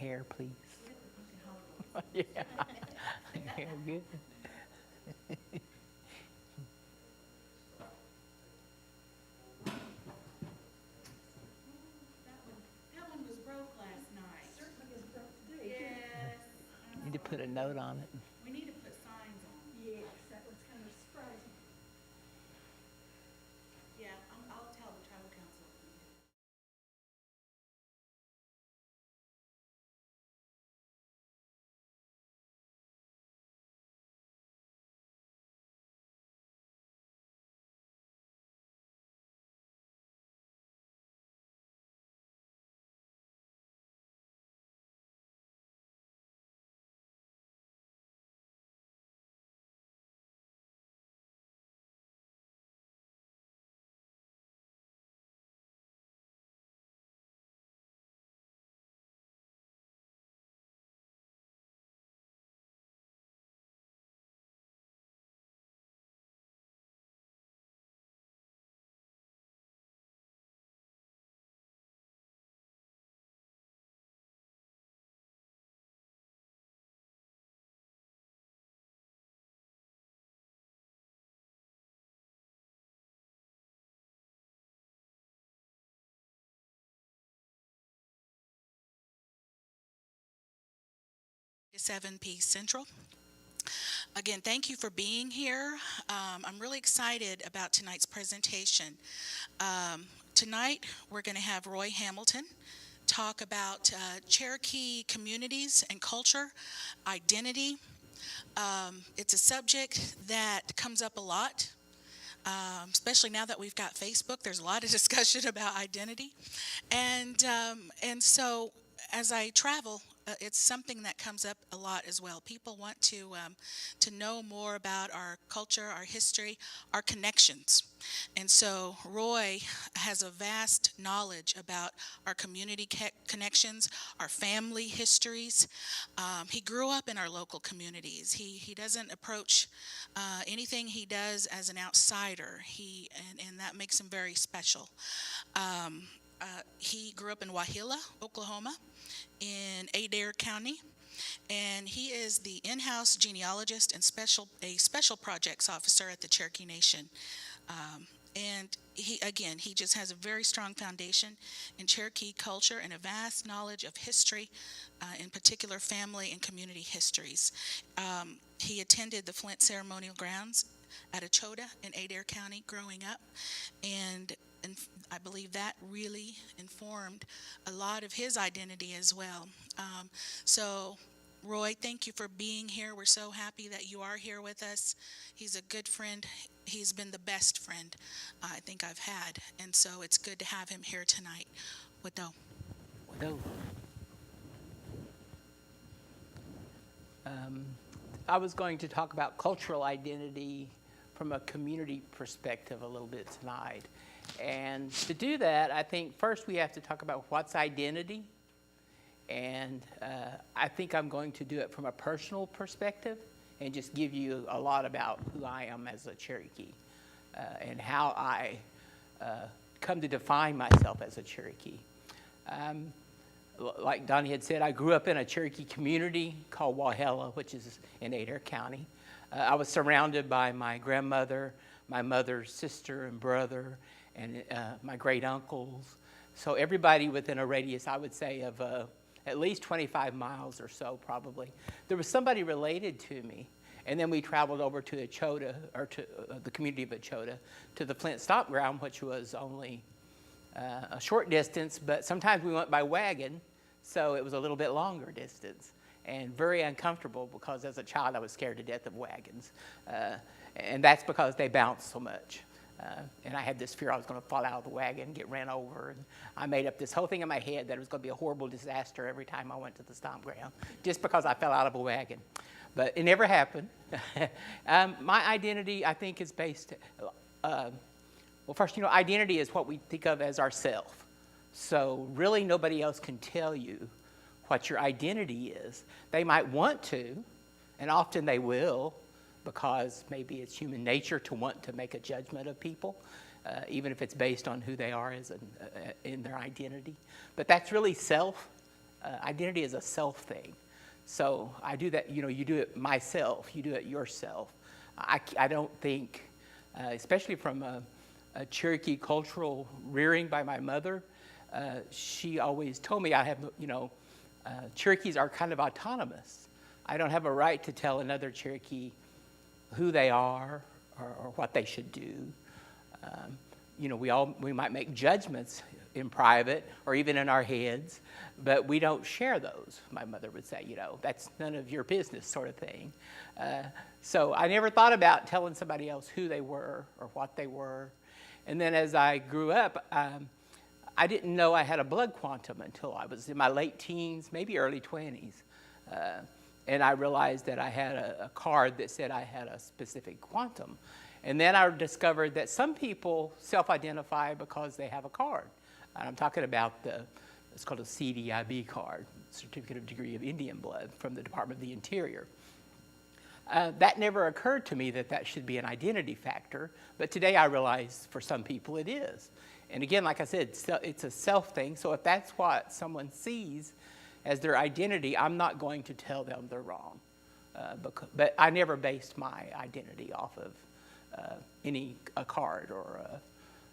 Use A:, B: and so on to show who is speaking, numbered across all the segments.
A: hair, please? Yeah. Yeah, good.
B: That one was broke last night.
C: Certainly is broke today.
B: Yes.
A: Need to put a note on it.
B: We need to put signs on.
C: Yes, that was kind of surprising.
B: Yeah, I'll tell the tribal council. To 7 P Central. Again, thank you for being here. I'm really excited about tonight's presentation. Tonight, we're going to have Roy Hamilton talk about Cherokee communities and culture, identity. It's a subject that comes up a lot, especially now that we've got Facebook. There's a lot of discussion about identity. And so as I travel, it's something that comes up a lot as well. People want to know more about our culture, our history, our connections. And so Roy has a vast knowledge about our community connections, our family histories. He grew up in our local communities. He doesn't approach anything he does as an outsider. And that makes him very special. He grew up in Wauhilla, Oklahoma, in Adair County, and he is the in-house genealogist and a special projects officer at the Cherokee Nation. And he just has a very strong foundation in Cherokee culture and a vast knowledge of history, in particular family and community histories. He attended the Flint Ceremonial Grounds at Echota in Adair County growing up, and I believe that really informed a lot of his identity as well. So, Roy, thank you for being here. We're so happy that you are here with us. He's a good friend. He's been the best friend I think I've had, and so it's good to have him here tonight. Wado.
A: I was going to talk about cultural identity from a community perspective a little bit tonight. And to do that, I think first we have to talk about what's identity. And I think I'm going to do it from a personal perspective and just give you a lot about who I am as a Cherokee and how I come to define myself as a Cherokee. Like Donnie had said, I grew up in a Cherokee community called Wauhilla, which is in Adair County. I was surrounded by my grandmother, my mother's sister and brother, and my great uncles. So everybody within a radius, I would say, of at least 25 miles or so, probably. There was somebody related to me. And then we traveled over to Echota, or to the community of Echota, to the Flint Stop Ground, which was only a short distance, but sometimes we went by wagon, so it was a little bit longer distance. And very uncomfortable because as a child I was scared to death of wagons. And that's because they bounce so much. And I had this fear I was going to fall out of the wagon and get ran over. And I made up this whole thing in my head that it was going to be a horrible disaster every time I went to the stomp ground, just because I fell out of a wagon. But it never happened. My identity, I think, is based, well, first, identity is what we think of as ourself. So really nobody else can tell you what your identity is. They might want to, and often they will, because maybe it's human nature to want to make a judgment of people, even if it's based on who they are in their identity. But that's really self, identity is a self thing. So I do that, you do it myself, you do it yourself. I don't think, especially from a Cherokee cultural rearing by my mother, she always told me Cherokees are kind of autonomous. I don't have a right to tell another Cherokee who they are or what they should do. We might make judgments in private or even in our heads, but we don't share those. My mother would say, that's none of your business, sort of thing. So I never thought about telling somebody else who they were or what they were. And then as I grew up, I didn't know I had a blood quantum until I was in my late teens, maybe early 20s. And I realized that I had a card that said I had a specific quantum. And then I discovered that some people self-identify because they have a card. And I'm talking about it's called a CDIB card, Certificate of Degree of Indian Blood, from the Department of the Interior. That never occurred to me that should be an identity factor, but today I realize for some people it is. And again, like I said, it's a self thing, so if that's what someone sees as their identity, I'm not going to tell them they're wrong. But I never based my identity off of a card or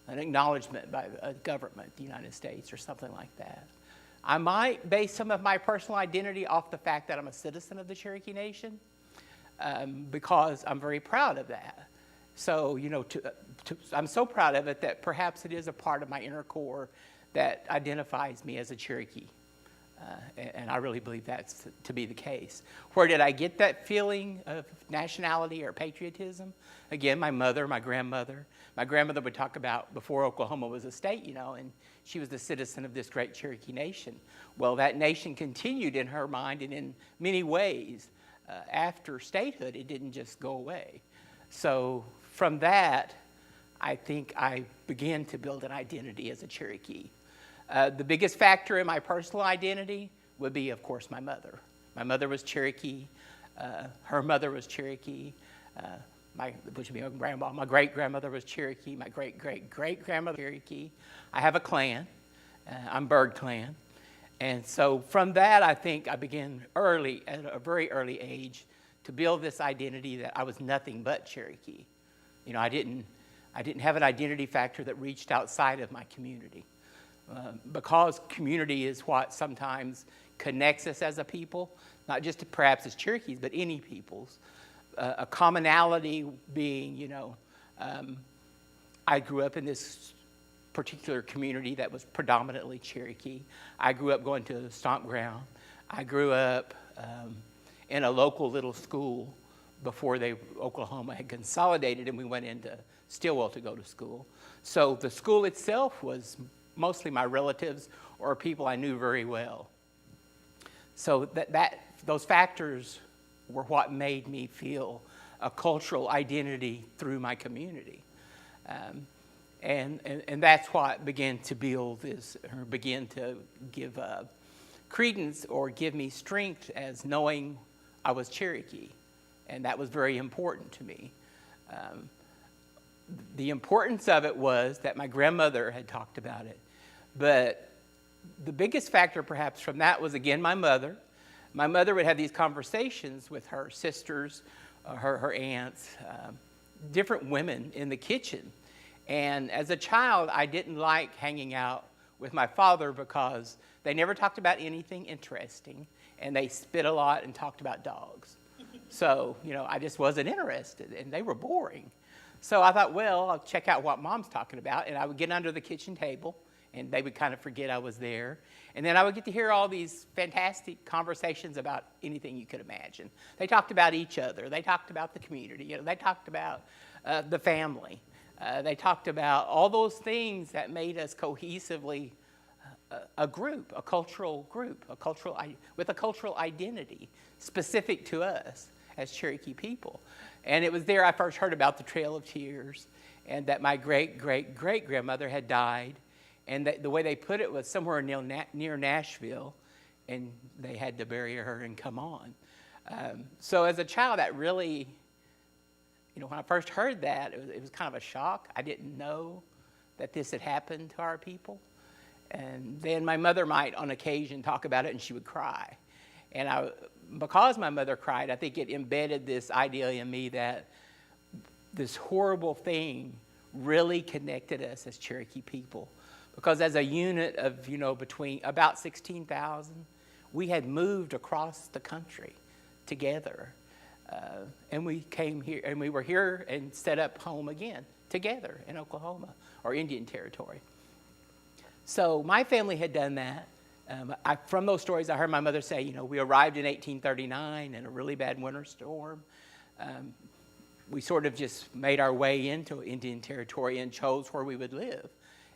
A: an acknowledgement by a government, the United States, or something like that. I might base some of my personal identity off the fact that I'm a citizen of the Cherokee Nation, because I'm very proud of that. So, I'm so proud of it that perhaps it is a part of my inner core that identifies me as a Cherokee. And I really believe that's to be the case. Where did I get that feeling of nationality or patriotism? Again, my mother, my grandmother. My grandmother would talk about before Oklahoma was a state, and she was the citizen of this great Cherokee nation. Well, that nation continued in her mind, and in many ways, after statehood, it didn't just go away. So from that, I think I began to build an identity as a Cherokee. The biggest factor in my personal identity would be, of course, my mother. My mother was Cherokee. Her mother was Cherokee. Which would be my grandma. My great-grandmother was Cherokee. My great-great-great-grandmother was Cherokee. I have a clan. I'm Bird Clan. And so from that, I think I began early, at a very early age, to build this identity that I was nothing but Cherokee. I didn't have an identity factor that reached outside of my community. Because community is what sometimes connects us as a people, not just perhaps as Cherokees, but any peoples. A commonality being, I grew up in this particular community that was predominantly Cherokee. I grew up going to Stomp Ground. I grew up in a local little school before Oklahoma had consolidated and we went into Stillwell to go to school. So the school itself was mostly my relatives or people I knew very well. So those factors were what made me feel a cultural identity through my community. And that's what began to build begin to give credence or give me strength as knowing I was Cherokee. And that was very important to me. The importance of it was that my grandmother had talked about it. But the biggest factor perhaps from that was, again, my mother. My mother would have these conversations with her sisters, her aunts, different women in the kitchen. And as a child, I didn't like hanging out with my father because they never talked about anything interesting, and they spit a lot and talked about dogs. So, I just wasn't interested, and they were boring. So I thought, well, I'll check out what Mom's talking about, and I would get under the kitchen table, and they would kind of forget I was there. And then I would get to hear all these fantastic conversations about anything you could imagine. They talked about each other. They talked about the community. They talked about the family. They talked about all those things that made us cohesively a group, a cultural group, with a cultural identity specific to us as Cherokee people. And it was there I first heard about the Trail of Tears and that my great-great-great-grandmother had died. And the way they put it was somewhere near Nashville, and they had to bury her and come on. So as a child, that really, when I first heard that, it was kind of a shock. I didn't know that this had happened to our people. And then my mother might, on occasion, talk about it, and she would cry. And because my mother cried, I think it embedded this idea in me that this horrible thing really connected us as Cherokee people. Because as a unit of, between about 16,000, we had moved across the country together. And we came here, and we were here and set up home again together in Oklahoma, or Indian Territory. So my family had done that. From those stories, I heard my mother say, we arrived in 1839 in a really bad winter storm. We sort of just made our way into Indian Territory and chose where we would live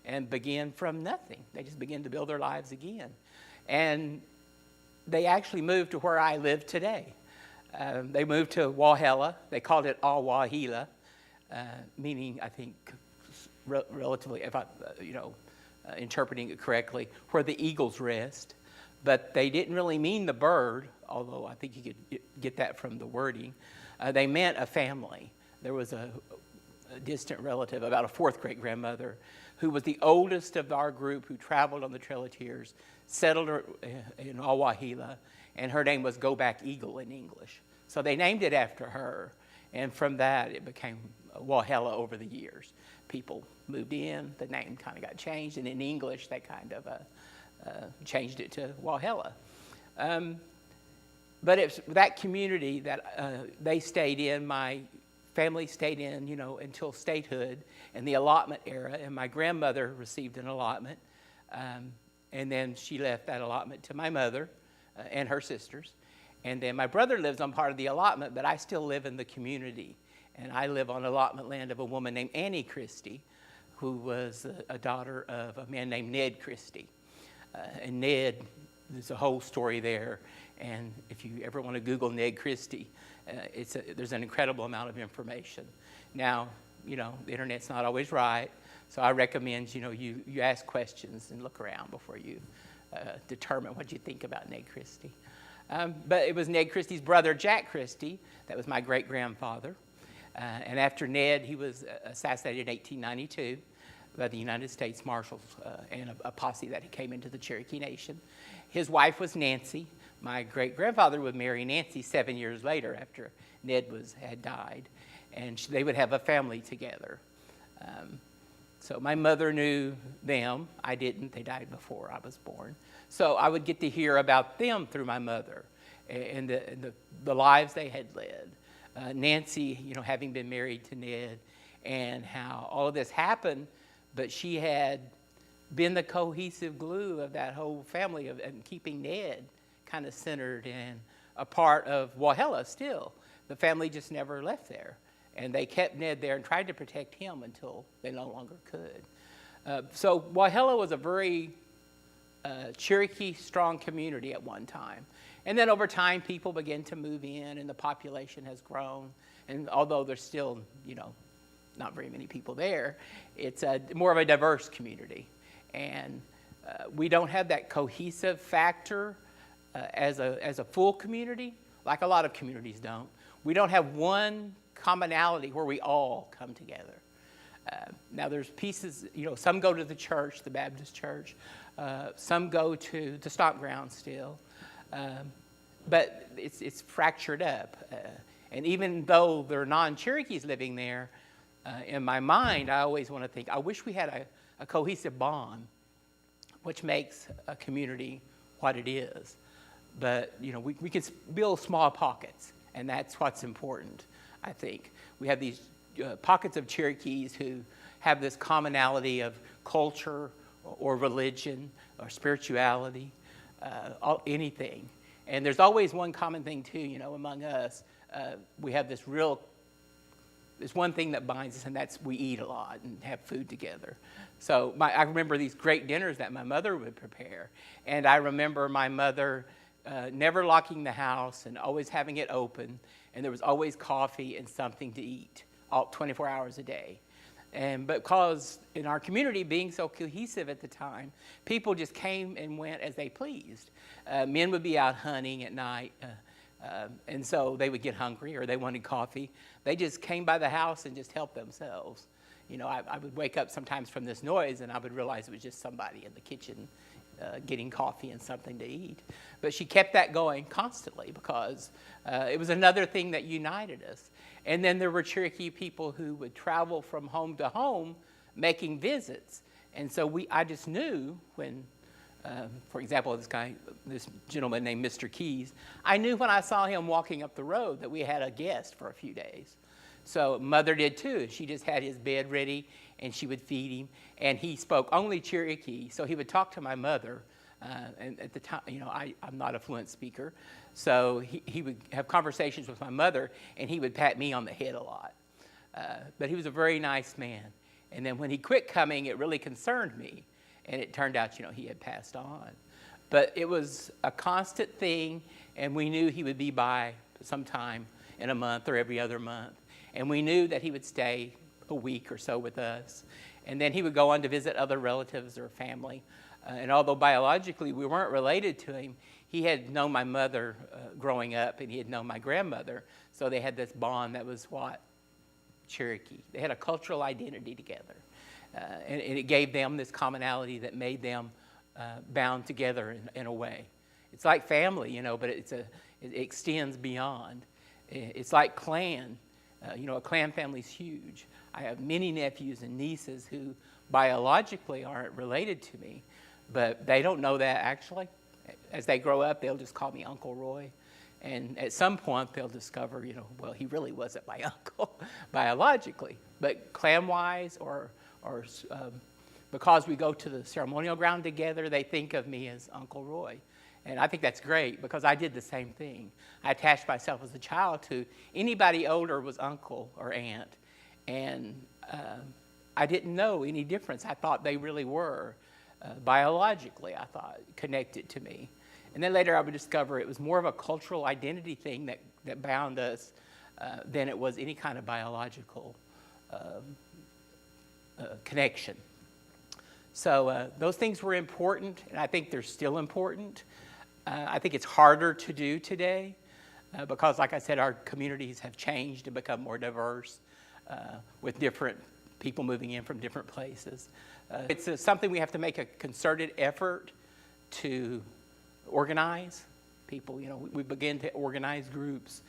A: and began from nothing. They just began to build their lives again. And they actually moved to where I live today. They moved to Walhalla. They called it Awahila, meaning, I think, relatively, if I, interpreting it correctly, where the eagles rest. But they didn't really mean the bird, although I think you could get that from the wording. They meant a family. There was a distant relative, about a fourth great-grandmother, who was the oldest of our group, who traveled on the Trail of Tears, settled in Awahila, and her name was Go Back Eagle in English. So they named it after her, and from that it became Walhalla over the years. People moved in, the name kind of got changed, and in English they kind of changed it to Walhalla. But it's that community that they stayed in, my family stayed in, until statehood and the allotment era, and my grandmother received an allotment, and then she left that allotment to my mother and her sisters. And then my brother lives on part of the allotment, but I still live in the community. And I live on allotment land of a woman named Annie Christie, who was a daughter of a man named Ned Christie. And Ned, there's a whole story there. And if you ever want to Google Ned Christie, there's an incredible amount of information. Now, the internet's not always right, so I recommend, you ask questions and look around before you determine what you think about Ned Christie. But it was Ned Christie's brother, Jack Christie, that was my great-grandfather. And after Ned, he was assassinated in 1892 by the United States Marshals and a posse that came into the Cherokee Nation. His wife was Nancy. My great-grandfather would marry Nancy 7 years later after Ned had died, and they would have a family together. So my mother knew them. I didn't. They died before I was born. So I would get to hear about them through my mother and the lives they had led. Nancy, having been married to Ned, and how all of this happened, but she had been the cohesive glue of that whole family and keeping Ned kind of centered and a part of Walhalla still. The family just never left there. And they kept Ned there and tried to protect him until they no longer could. So Walhalla was a very Cherokee strong community at one time. And then over time, people began to move in and the population has grown. And although there's still, not very many people there, it's more of a diverse community. And we don't have that cohesive factor as a full community, like a lot of communities don't. We don't have one commonality where we all come together. Now there's pieces, some go to the church, the Baptist church. Some go to the stock ground still. But it's fractured up. And even though there are non-Cherokees living there, in my mind, I always want to think, I wish we had a cohesive bond, which makes a community what it is. But, we can build small pockets, and that's what's important, I think. We have these pockets of Cherokees who have this commonality of culture or religion or spirituality, anything. And there's always one common thing, too, among us. We have this one thing that binds us, and that's we eat a lot and have food together. So I remember these great dinners that my mother would prepare. And I remember my mother never locking the house and always having it open. And there was always coffee and something to eat, 24 hours a day. And because in our community being so cohesive at the time, people just came and went as they pleased. Men would be out hunting at night, and so they would get hungry or they wanted coffee. They just came by the house and just helped themselves. You know, I would wake up sometimes from this noise, and I would realize it was just somebody in the kitchen getting coffee and something to eat. But she kept that going constantly because it was another thing that united us. And then there were Cherokee people who would travel from home to home making visits. And so I just knew when, for example, this gentleman named Mr. Keys, I knew when I saw him walking up the road that we had a guest for a few days. So Mother did too. She just had his bed ready, and she would feed him. And he spoke only Cherokee, so he would talk to my mother. And at the time, you know, I'm not a fluent speaker, so he would have conversations with my mother, and he would pat me on the head a lot. But he was a very nice man. And then when he quit coming, it really concerned me, and it turned out, you know, he had passed on. But it was a constant thing, and we knew he would be by sometime in a month or every other month. And we knew that he would stay a week or so with us. And then he would go on to visit other relatives or family. And although biologically we weren't related to him, he had known my mother growing up, and he had known my grandmother. So they had this bond that was what? Cherokee. They had a cultural identity together. And it gave them this commonality that made them bound together in a way. It's like family, you know, but it extends beyond. It's like clan. You know, a clan family's huge. I have many nephews and nieces who biologically aren't related to me, but they don't know that actually. As they grow up, they'll just call me Uncle Roy. And at some point, they'll discover, you know, well, he really wasn't my uncle biologically. But clan-wise or because we go to the ceremonial ground together, they think of me as Uncle Roy. And I think that's great because I did the same thing. I attached myself as a child to anybody older was uncle or aunt. And I didn't know any difference. I thought they really were biologically, I thought, connected to me. And then later I would discover it was more of a cultural identity thing that bound us than it was any kind of biological connection. So those things were important, and I think they're still important. I think it's harder to do today because, like I said, our communities have changed and become more diverse with different people moving in from different places. It's something we have to make a concerted effort to organize people. You know, we begin to organize groups.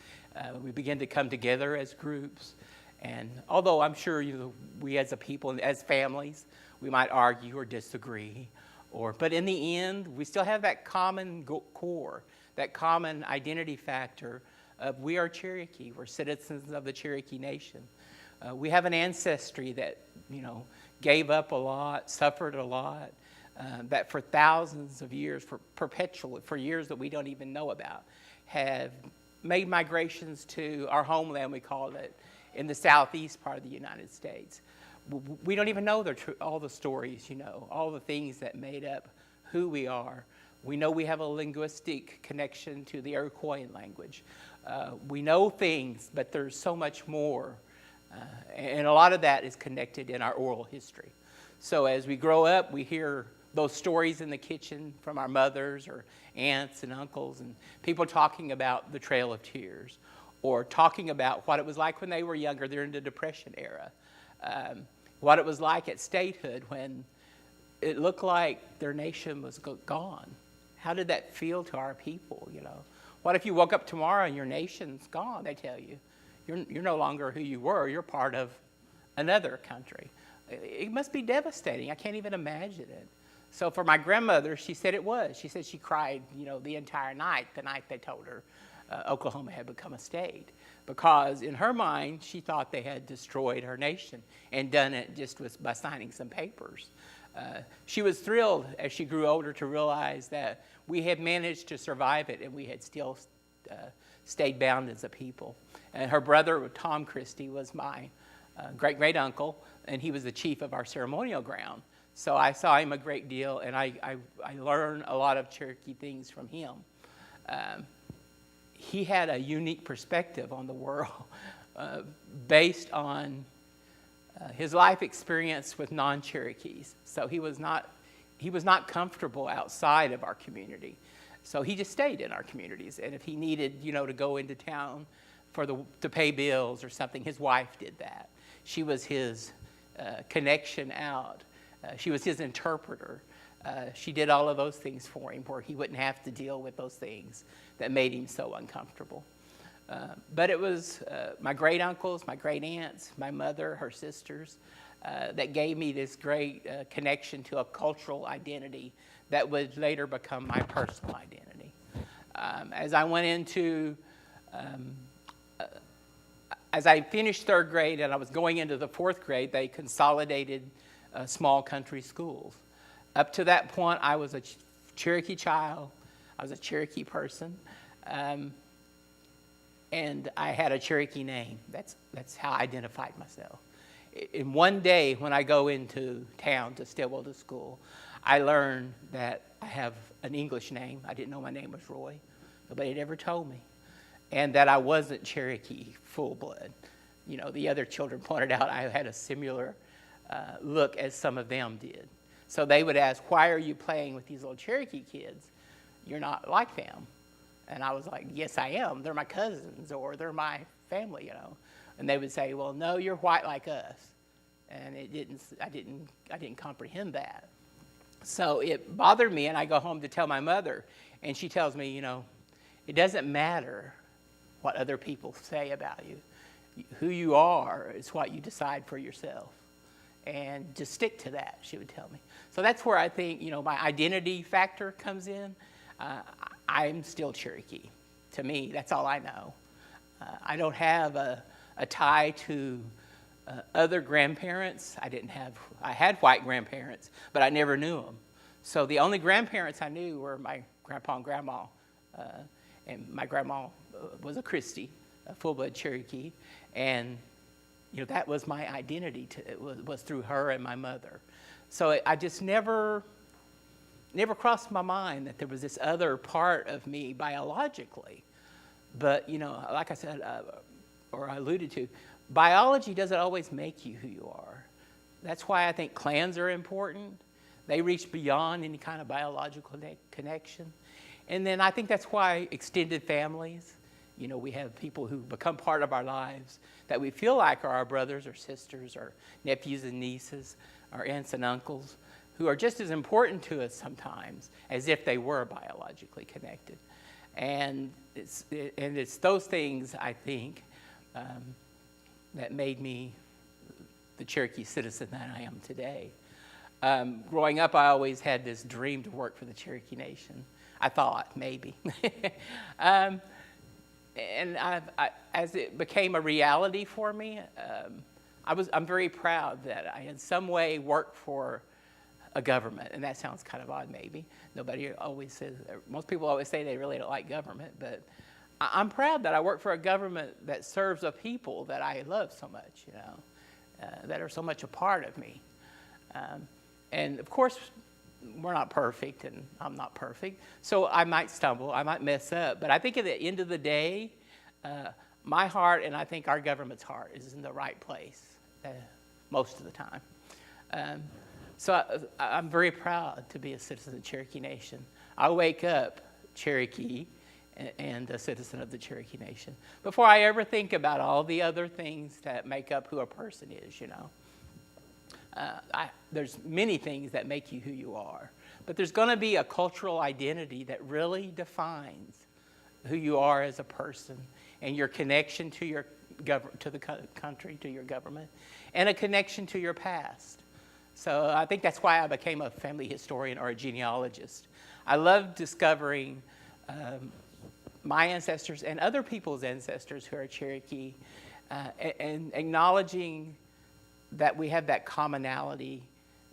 A: We begin to come together as groups. And although I'm sure we as a people and as families, we might argue or disagree, but in the end, we still have that common core, that common identity factor of we are Cherokee. We're citizens of the Cherokee Nation. We have an ancestry that, you know, gave up a lot, suffered a lot, that for thousands of years, for years that we don't even know about, have made migrations to our homeland, we call it, in the southeast part of the United States. We don't even know all the stories, you know, all the things that made up who we are. We know we have a linguistic connection to the Iroquois language. We know things, but there's so much more. And a lot of that is connected in our oral history. So as we grow up, we hear those stories in the kitchen from our mothers or aunts and uncles, and people talking about the Trail of Tears, or talking about what it was like when they were younger during the Depression era. What it was like at statehood when it looked like their nation was gone. How did that feel to our people, you know? What if you woke up tomorrow and your nation's gone, they tell you? You're no longer who you were. You're part of another country. It must be devastating. I can't even imagine it. So for my grandmother, she said it was. She said she cried, you know, the entire night, the night they told her Oklahoma had become a state. Because in her mind, she thought they had destroyed her nation and done it just by signing some papers. She was thrilled as she grew older to realize that we had managed to survive it and we had still stayed bound as a people. And her brother, Tom Christie, was my great-great-uncle, and he was the chief of our ceremonial ground. So I saw him a great deal, and I learned a lot of Cherokee things from him. He had a unique perspective on the world based on his life experience with non-Cherokees. So he was not comfortable outside of our community. So he just stayed in our communities. And if he needed, you know, to go into town to pay bills or something, his wife did that. She was his connection out. She was his interpreter. She did all of those things for him where he wouldn't have to deal with those things that made him so uncomfortable. But it was my great uncles, my great aunts, my mother, her sisters, that gave me this great connection to a cultural identity that would later become my personal identity. As I went into, as I finished third grade and I was going into the fourth grade, they consolidated small country schools. Up to that point, I was a Cherokee child. I was a Cherokee person. And I had a Cherokee name. That's how I identified myself. In one day, when I go into town to Stillwater School, I learned that I have an English name. I didn't know my name was Roy. Nobody had ever told me. And that I wasn't Cherokee full blood. You know, the other children pointed out I had a similar look as some of them did. So they would ask, why are you playing with these little Cherokee kids? You're not like them. And I was like, yes, I am. They're my cousins, or they're my family, you know. And they would say, well, no, you're white like us. And I didn't comprehend that. So it bothered me, and I go home to tell my mother, and she tells me, you know, it doesn't matter what other people say about you. Who you are is what you decide for yourself. And just stick to that, she would tell me. So that's where I think, you know, my identity factor comes in. I'm still Cherokee. To me, that's all I know. I don't have a tie to other grandparents. I had white grandparents, but I never knew them. So the only grandparents I knew were my grandpa and grandma. And my grandma was a Christie, a full-blood Cherokee. And, you know, that was my identity. It was through her and my mother. So I just never crossed my mind that there was this other part of me biologically. But, you know, like I said, or I alluded to, biology doesn't always make you who you are. That's why I think clans are important. They reach beyond any kind of biological connection. And then I think that's why extended families, you know, we have people who become part of our lives that we feel like are our brothers or sisters or nephews and nieces, our aunts and uncles, who are just as important to us sometimes as if they were biologically connected. And it's those things, I think, that made me the Cherokee citizen that I am today. Growing up, I always had this dream to work for the Cherokee Nation. I thought, maybe. And as it became a reality for me, I'm very proud that I in some way worked for a government, and that sounds kind of odd maybe. Most people always say they really don't like government, but I'm proud that I work for a government that serves a people that I love so much, you know, that are so much a part of me. And of course, we're not perfect, and I'm not perfect, so I might stumble, I might mess up, but I think at the end of the day, my heart, and I think our government's heart, is in the right place most of the time. So I'm very proud to be a citizen of the Cherokee Nation. I wake up Cherokee and a citizen of the Cherokee Nation before I ever think about all the other things that make up who a person is, you know. There's many things that make you who you are, but there's going to be a cultural identity that really defines who you are as a person and your connection to to the country, to your government, and a connection to your past. So I think that's why I became a family historian or a genealogist. I love discovering my ancestors and other people's ancestors who are Cherokee, and acknowledging that we have that commonality,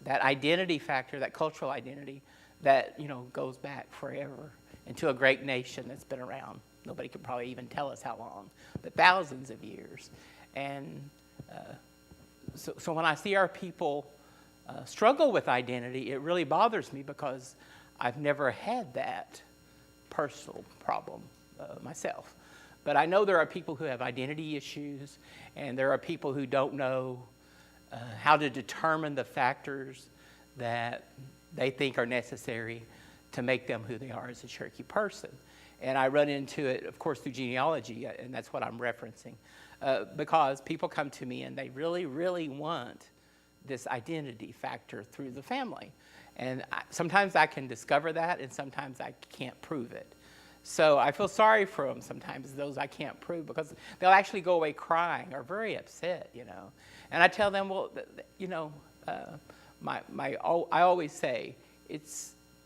A: that identity factor, that cultural identity that, you know, goes back forever into a great nation that's been around. Nobody could probably even tell us how long, but thousands of years. And so when I see our people struggle with identity, it really bothers me because I've never had that personal problem myself. But I know there are people who have identity issues, and there are people who don't know how to determine the factors that they think are necessary to make them who they are as a Cherokee person. And I run into it, of course, through genealogy, and that's what I'm referencing, because people come to me and they really, really want this identity factor through the family. And sometimes I can discover that, and sometimes I can't prove it. So I feel sorry for them sometimes, those I can't prove, because they'll actually go away crying or very upset, you know. And I tell them, well, you know, I always say,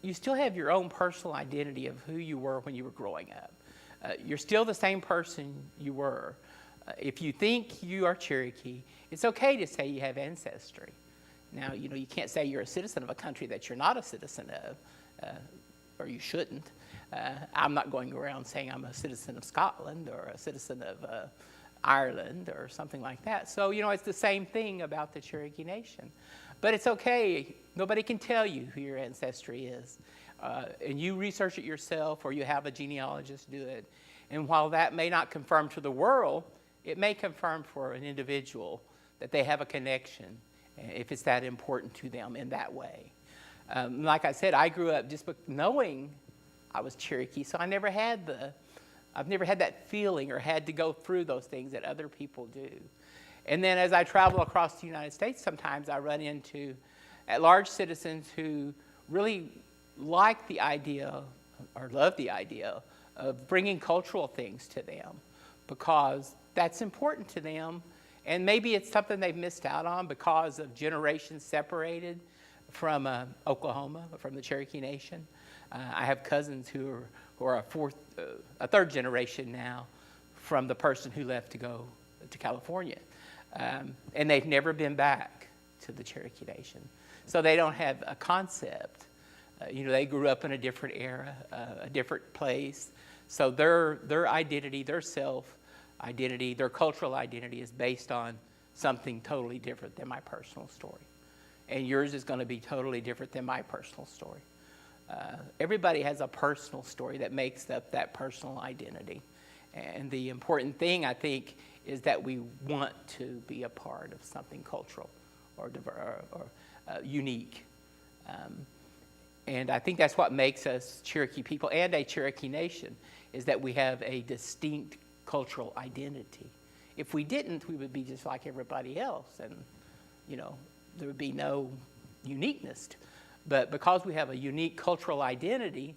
A: you still have your own personal identity of who you were when you were growing up. You're still the same person you were. If you think you are Cherokee, it's okay to say you have ancestry. Now, you know, you can't say you're a citizen of a country that you're not a citizen of, or you shouldn't. I'm not going around saying I'm a citizen of Scotland or a citizen of Ireland or something like that. So, you know, it's the same thing about the Cherokee Nation. But it's okay. Nobody can tell you who your ancestry is. And you research it yourself, or you have a genealogist do it. And while that may not confirm to the world, it may confirm for an individual that they have a connection, if it's that important to them in that way. Like I said, I grew up just knowing I was Cherokee, so I've never had that feeling or had to go through those things that other people do. And then as I travel across the United States, sometimes I run into at-large citizens who really like the idea or love the idea of bringing cultural things to them, because that's important to them. And maybe it's something they've missed out on because of generations separated from Oklahoma, from the Cherokee Nation. I have cousins who are a third generation now from the person who left to go to California. And they've never been back to the Cherokee Nation. So they don't have a concept. You know, they grew up in a different era, a different place. So their identity, their self-identity, their cultural identity is based on something totally different than my personal story. And yours is going to be totally different than my personal story. Everybody has a personal story that makes up that personal identity. And the important thing, I think, is that we want to be a part of something cultural or unique. And I think that's what makes us Cherokee people and a Cherokee Nation, is that we have a distinct cultural identity. If we didn't, we would be just like everybody else, and, you know, there would be no uniqueness. But because we have a unique cultural identity,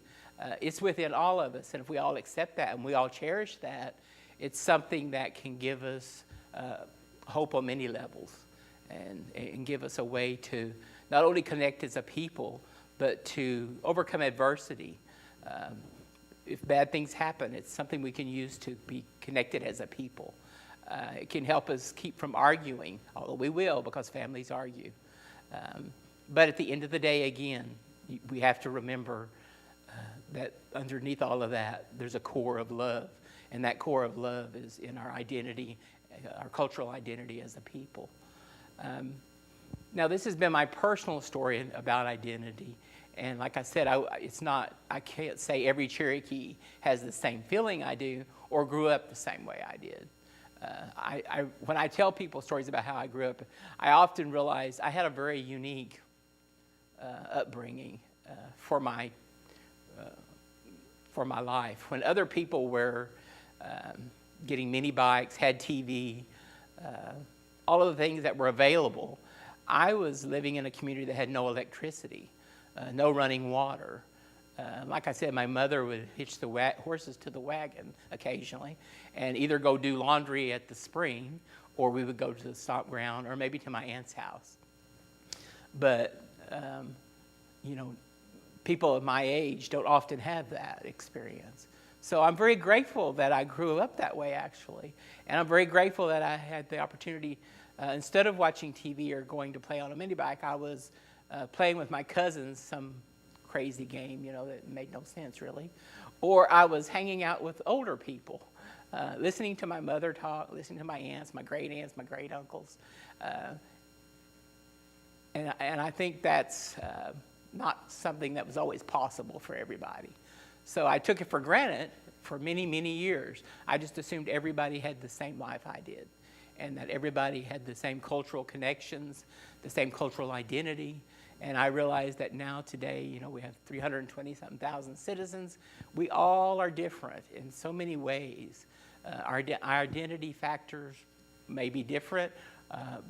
A: it's within all of us, and if we all accept that and we all cherish that, it's something that can give us hope on many levels, and give us a way to not only connect as a people, but to overcome adversity. If bad things happen, it's something we can use to be connected as a people. It can help us keep from arguing, although we will, because families argue. But at the end of the day, again, we have to remember that underneath all of that, there's a core of love. And that core of love is in our identity, our cultural identity as a people. Now, this has been my personal story about identity. And like I said, I can't say every Cherokee has the same feeling I do or grew up the same way I did. When I tell people stories about how I grew up, I often realize I had a very unique upbringing for my life. When other people were getting mini bikes, had TV, all of the things that were available, I was living in a community that had no electricity, no running water. Like I said, my mother would hitch the horses to the wagon occasionally and either go do laundry at the spring, or we would go to the stock ground, or maybe to my aunt's house. But, you know, people of my age don't often have that experience. So I'm very grateful that I grew up that way, actually. And I'm very grateful that I had the opportunity, instead of watching TV or going to play on a mini bike, I was playing with my cousins some crazy game, you know, that made no sense, really. Or I was hanging out with older people, listening to my mother talk, listening to my aunts, my great uncles. And I think that's not something that was always possible for everybody. So I took it for granted for many, many years. I just assumed everybody had the same life I did, and that everybody had the same cultural connections, the same cultural identity. And I realized that now today, you know, we have 320-something thousand citizens. We all are different in so many ways. Our identity factors may be different.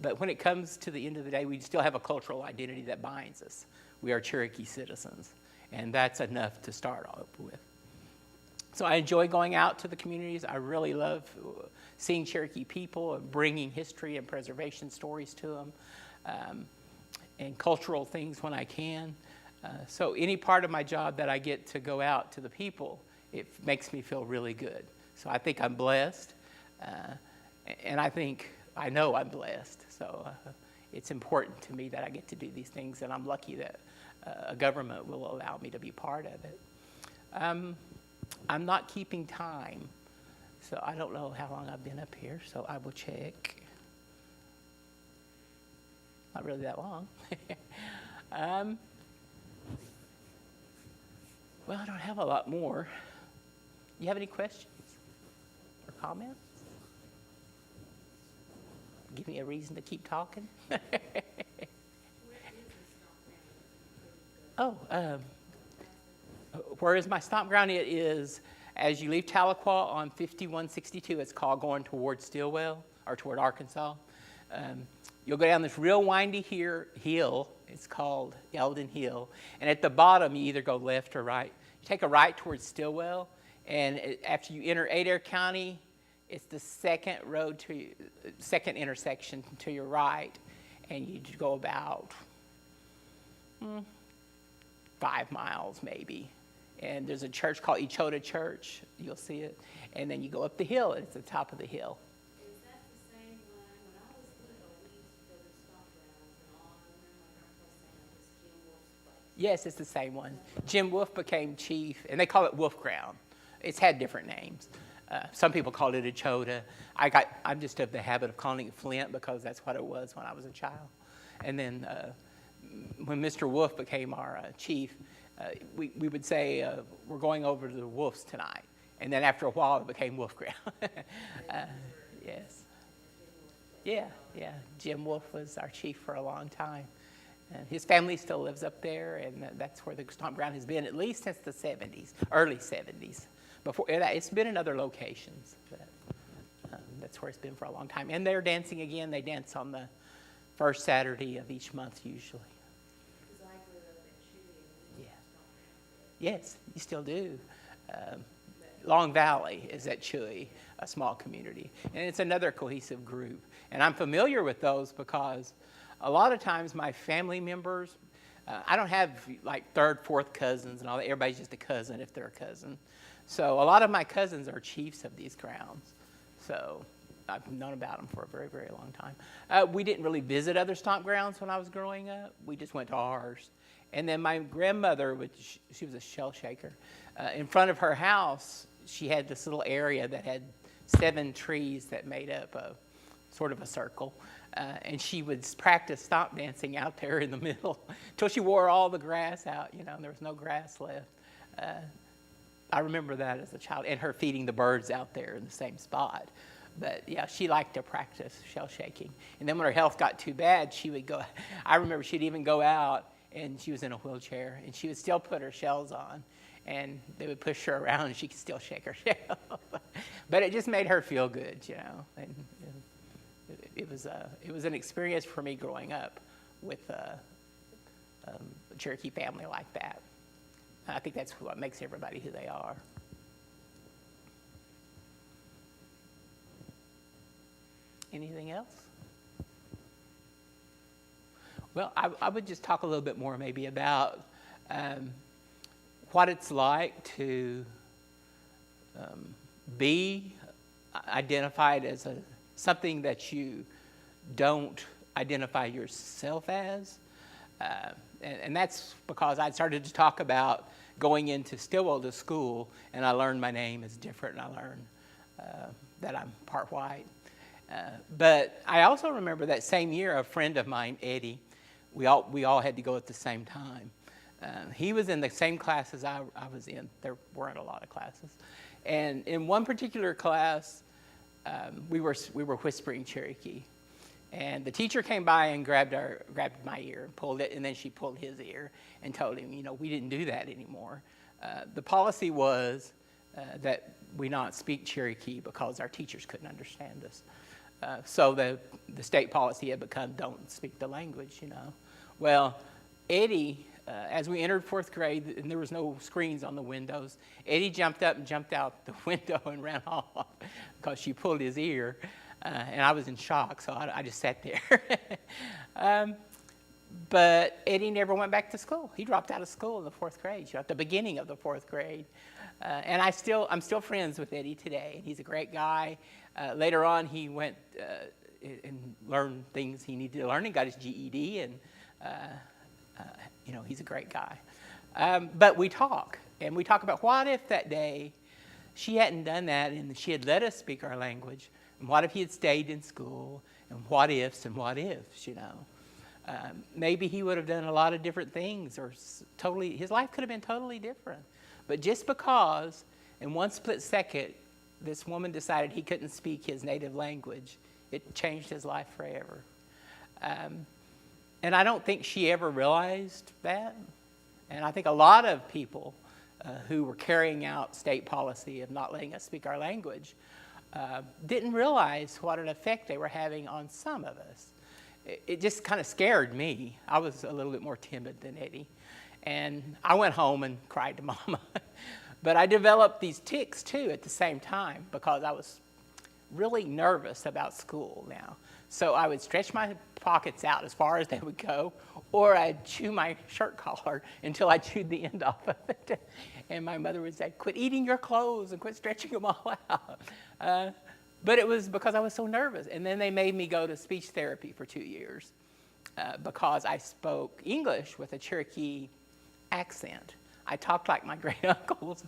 A: But when it comes to the end of the day, we still have a cultural identity that binds us. We are Cherokee citizens, and that's enough to start off with. So I enjoy going out to the communities. I really love seeing Cherokee people and bringing history and preservation stories to them, and cultural things when I can. So any part of my job that I get to go out to the people, it makes me feel really good. So I think I'm blessed, and I know I'm blessed. So it's important to me that I get to do these things, and I'm lucky that a government will allow me to be part of it. I'm not keeping time, so I don't know how long I've been up here, so I will check. Not really that long. Well, I don't have a lot more. You have any questions or comments? Give me a reason to keep talking. Where is my stomp ground? It is, as you leave Tahlequah on 5162, it's called going toward Stillwell, or toward Arkansas. You'll go down this real windy hill. It's called Eldon Hill. And at the bottom, you either go left or right. You take a right towards Stillwell, and after you enter Adair County, it's the second intersection to your right, and you go about 5 miles maybe. And there's a church called Echota Church. You'll see it. And then you go up the hill, and it's the top of the hill.
D: Is that the same one? When I was little, we used to go to stomp grounds, and all I remember my grandpa saying it was Jim Wolf's place.
A: Yes, it's the same one. Jim Wolf became chief, and they call it Wolf Ground. It's had different names. Some people called it Echota. I'm just of the habit of calling it Flint because that's what it was when I was a child. And then when Mr. Wolf became our chief, we would say, we're going over to the Wolves tonight. And then after a while, it became Wolf Ground. Yes. Yeah. Jim Wolf was our chief for a long time. And his family still lives up there, and that's where the stomp ground has been, at least since the 70s, early 70s. Before that, it's been in other locations, but that's where it's been for a long time. And they're dancing again. They dance on the first Saturday of each month, usually.
D: Because I grew up at Chewy, and we
A: Yeah.
D: stomp grounds.
A: Yes, you still do. Long Valley is at Chewy, a small community. And it's another cohesive group. And I'm familiar with those because a lot of times my family members, I don't have like third, fourth cousins and all that. Everybody's just a cousin if they're a cousin. So a lot of my cousins are chiefs of these grounds. So I've known about them for a very, very long time. We didn't really visit other stomp grounds when I was growing up. We just went to ours. And then my grandmother, which she was a shell shaker, in front of her house, she had this little area that had 7 trees that made up a sort of a circle. And she would practice stomp dancing out there in the middle until she wore all the grass out, and there was no grass left. I remember that as a child, and her feeding the birds out there in the same spot. But yeah, she liked to practice shell shaking. And then when her health got too bad, she would go, I remember she'd even go out, and she was in a wheelchair, and she would still put her shells on, and they would push her around, and she could still shake her shell. But it just made her feel good, and it was an experience for me growing up with a Cherokee family like that. I think that's what makes everybody who they are. Anything else? Well, I would just talk a little bit more maybe about what it's like to be identified as something that you don't identify yourself as. And that's because I started to talk about going into Stillwell to school, and I learned my name is different, and I learned that I'm part white. But I also remember that same year, a friend of mine, Eddie, we all had to go at the same time. He was in the same class as I was in. There weren't a lot of classes. And in one particular class, we were whispering Cherokee. And the teacher came by and grabbed my ear and pulled it, and then she pulled his ear and told him, we didn't do that anymore. The policy was that we not speak Cherokee because our teachers couldn't understand us. So the state policy had become don't speak the language, you know. Well, Eddie, as we entered fourth grade, and there was no screens on the windows, Eddie jumped up and jumped out the window and ran off because she pulled his ear. And I was in shock, so I just sat there. But Eddie never went back to school. He dropped out of school in the fourth grade, at the beginning of the fourth grade. And I'm still friends with Eddie today. He's a great guy. Later on, he went and learned things he needed to learn and got his GED, and he's a great guy. But we talk, and we talk about what if that day she hadn't done that and she had let us speak our language, and what if he had stayed in school, and what ifs and what ifs, you know. Maybe he would have done a lot of different things, or his life could have been totally different. But just because in one split second this woman decided he couldn't speak his native language, it changed his life forever. And I don't think she ever realized that. And I think a lot of people who were carrying out state policy of not letting us speak our language didn't realize what an effect they were having on some of us. It just kind of scared me. I was a little bit more timid than Eddie. And I went home and cried to Mama. But I developed these tics, too, at the same time because I was really nervous about school now. So I would stretch my pockets out as far as they would go, or I'd chew my shirt collar until I chewed the end off of it. And my mother would say, quit eating your clothes and quit stretching them all out. But it was because I was so nervous. And then they made me go to speech therapy for 2 years because I spoke English with a Cherokee accent. I talked like my great uncles.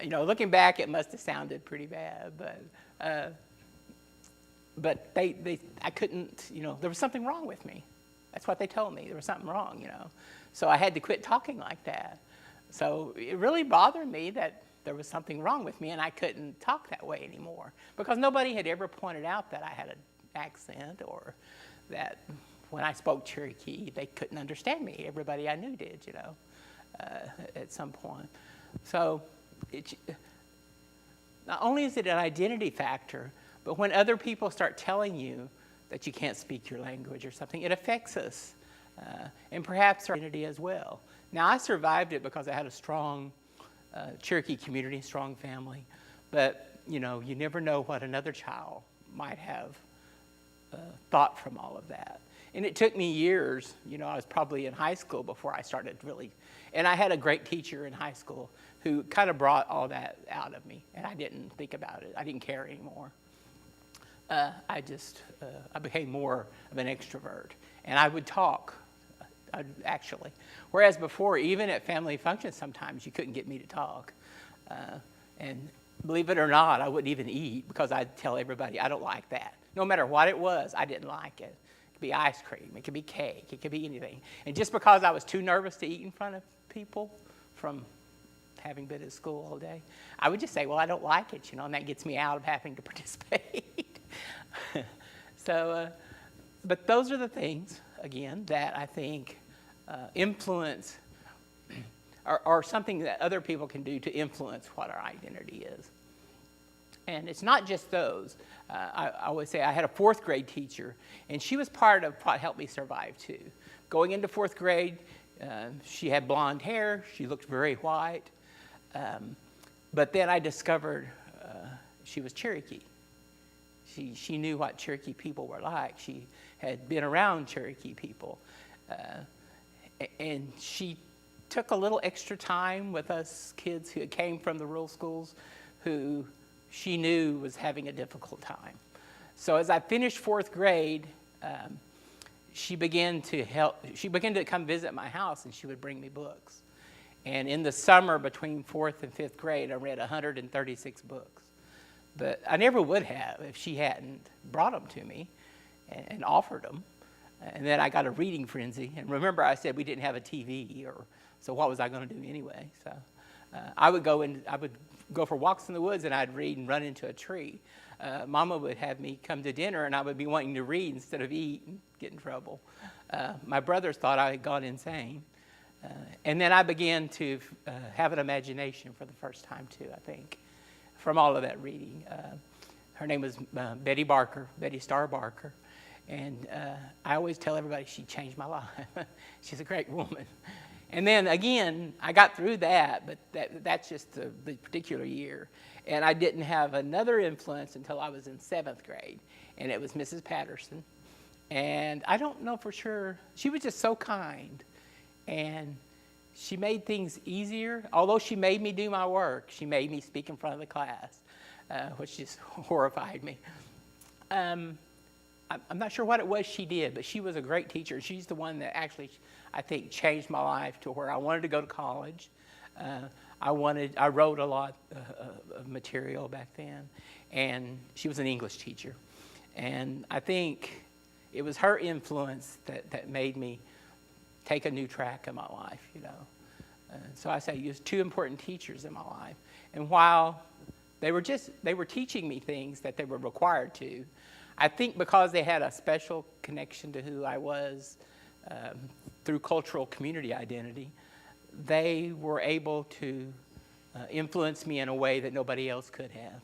A: Looking back, it must have sounded pretty bad, but I couldn't. There was something wrong with me. That's what they told me. There was something wrong. So I had to quit talking like that. So it really bothered me that there was something wrong with me, and I couldn't talk that way anymore because nobody had ever pointed out that I had an accent or that when I spoke Cherokee, they couldn't understand me. Everybody I knew did, at some point. So not only is it an identity factor, but when other people start telling you that you can't speak your language or something, it affects us, and perhaps our identity as well. Now, I survived it because I had a strong Cherokee community, strong family, but, you never know what another child might have thought from all of that. And it took me years. I was probably in high school before I started really. And I had a great teacher in high school who kind of brought all that out of me. And I didn't think about it. I didn't care anymore. I became more of an extrovert. And I would talk, actually. Whereas before, even at family functions, sometimes you couldn't get me to talk. And believe it or not, I wouldn't even eat because I'd tell everybody, I don't like that. No matter what it was, I didn't like it. It could be ice cream, it could be cake, it could be anything. And just because I was too nervous to eat in front of people from having been at school all day, I would just say, well, I don't like it, and that gets me out of having to participate. But those are the things, again, that I think influence or something that other people can do to influence what our identity is. And it's not just those. I always say I had a fourth grade teacher, and she was part of what helped me survive too. Going into fourth grade, she had blonde hair. She looked very white. But then I discovered she was Cherokee. She knew what Cherokee people were like. She had been around Cherokee people. And she took a little extra time with us kids who came from the rural schools who she knew was having a difficult time. So as I finished fourth grade, she began to come visit my house, and she would bring me books. And in the summer between fourth and fifth grade, I read 136 books. But I never would have if she hadn't brought them to me and offered them. And then I got a reading frenzy. And remember, I said we didn't have a TV, so what was I going to do anyway? So I would go for walks in the woods, and I'd read and run into a tree. Mama would have me come to dinner, and I would be wanting to read instead of eat and get in trouble. My brothers thought I had gone insane. And then I began to have an imagination for the first time, too, I think, from all of that reading. her name was Betty Starr Barker. And I always tell everybody she changed my life. She's a great woman. And then again, I got through that, but that's just the particular year. And I didn't have another influence until I was in 7th grade, and it was Mrs. Patterson. And I don't know for sure, she was just so kind, and she made things easier. Although she made me do my work, she made me speak in front of the class, which just horrified me. I'm not sure what it was she did, but she was a great teacher. She's the one that actually, I think, changed my life to where I wanted to go to college. I wrote a lot of material back then, and she was an English teacher. And I think it was her influence that made me take a new track in my life, you know. So I say, you was 2 important teachers in my life. And while they were teaching me things that they were required to, I think because they had a special connection to who I was through cultural community identity, they were able to influence me in a way that nobody else could have.